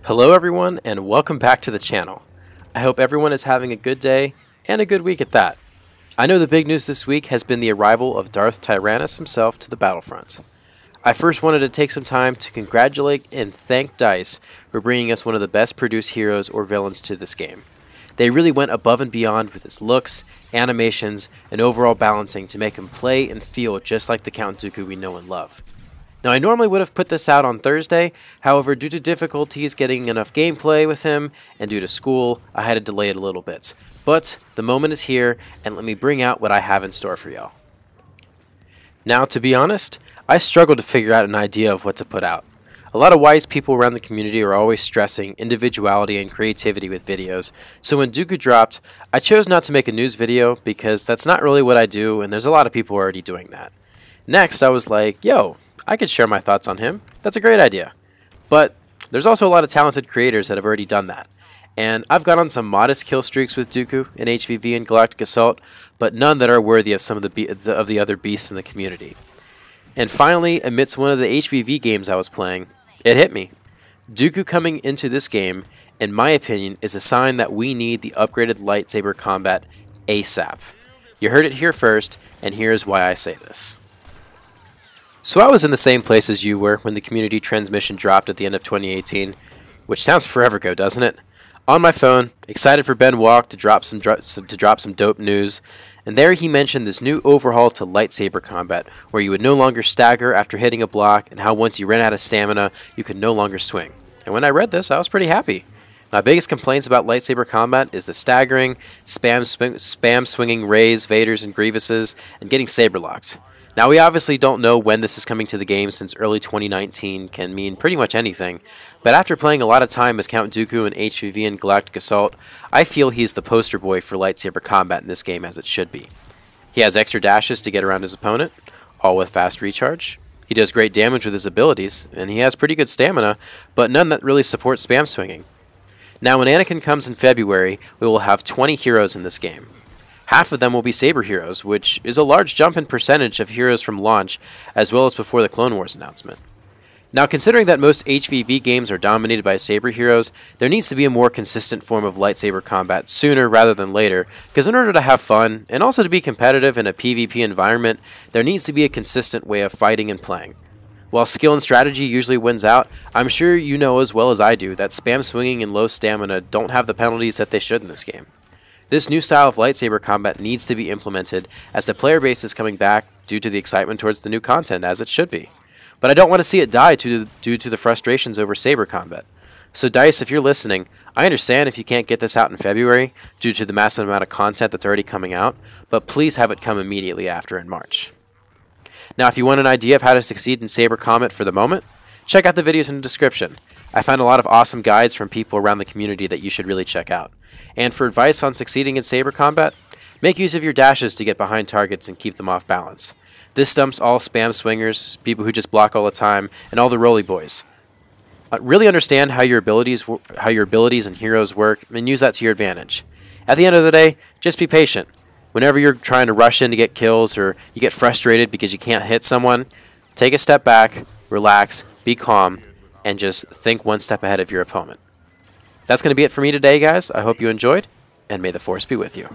Hello everyone and welcome back to the channel. I hope everyone is having a good day and a good week at that. I know the big news this week has been the arrival of Darth Tyrannus himself to the Battlefront. I first wanted to take some time to congratulate and thank DICE for bringing us one of the best produced heroes or villains to this game. They really went above and beyond with his looks, animations, and overall balancing to make him play and feel just like the Count Dooku we know and love. Now I normally would have put this out on Thursday, however due to difficulties getting enough gameplay with him and due to school, I had to delay it a little bit. But the moment is here and let me bring out what I have in store for y'all. Now to be honest, I struggled to figure out an idea of what to put out. A lot of wise people around the community are always stressing individuality and creativity with videos, so when Dooku dropped, I chose not to make a news video because that's not really what I do and there's a lot of people already doing that. Next I was like, yo, I could share my thoughts on him. That's a great idea. But there's also a lot of talented creators that have already done that. And I've got on some modest kill streaks with Dooku in HVV and Galactic Assault, but none that are worthy of some of the other beasts in the community. And finally, amidst one of the HVV games I was playing, it hit me. Dooku coming into this game, in my opinion, is a sign that we need the upgraded lightsaber combat ASAP. You heard it here first, and here's why I say this. So I was in the same place as you were when the community transmission dropped at the end of 2018, which sounds forever ago, doesn't it? On my phone, excited for Ben Walk to drop some dope news, and there he mentioned this new overhaul to lightsaber combat, where you would no longer stagger after hitting a block, and how once you ran out of stamina, you could no longer swing. And when I read this, I was pretty happy. My biggest complaints about lightsaber combat is the staggering, spam swinging Reys, Vaders, and Grievouses, and getting saber locked. Now we obviously don't know when this is coming to the game since early 2019 can mean pretty much anything, but after playing a lot of time as Count Dooku in HVV and Galactic Assault, I feel he's the poster boy for lightsaber combat in this game as it should be. He has extra dashes to get around his opponent, all with fast recharge. He does great damage with his abilities, and he has pretty good stamina, but none that really support spam swinging. Now when Anakin comes in February, we will have 20 heroes in this game. Half of them will be saber heroes, which is a large jump in percentage of heroes from launch, as well as before the Clone Wars announcement. Now considering that most HVV games are dominated by saber heroes, there needs to be a more consistent form of lightsaber combat sooner rather than later, because in order to have fun, and also to be competitive in a PvP environment, there needs to be a consistent way of fighting and playing. While skill and strategy usually wins out, I'm sure you know as well as I do that spam swinging and low stamina don't have the penalties that they should in this game. This new style of lightsaber combat needs to be implemented as the player base is coming back due to the excitement towards the new content, as it should be. But I don't want to see it die due to the frustrations over saber combat. So DICE, if you're listening, I understand if you can't get this out in February due to the massive amount of content that's already coming out, but please have it come immediately after in March. Now if you want an idea of how to succeed in saber combat for the moment, check out the videos in the description. I found a lot of awesome guides from people around the community that you should really check out. And for advice on succeeding in saber combat, make use of your dashes to get behind targets and keep them off balance. This stumps all spam swingers, people who just block all the time, and all the roly boys. Really understand how your abilities and heroes work and use that to your advantage. At the end of the day, just be patient. Whenever you're trying to rush in to get kills or you get frustrated because you can't hit someone, take a step back, relax, be calm, and just think one step ahead of your opponent. That's going to be it for me today, guys. I hope you enjoyed, and may the Force be with you.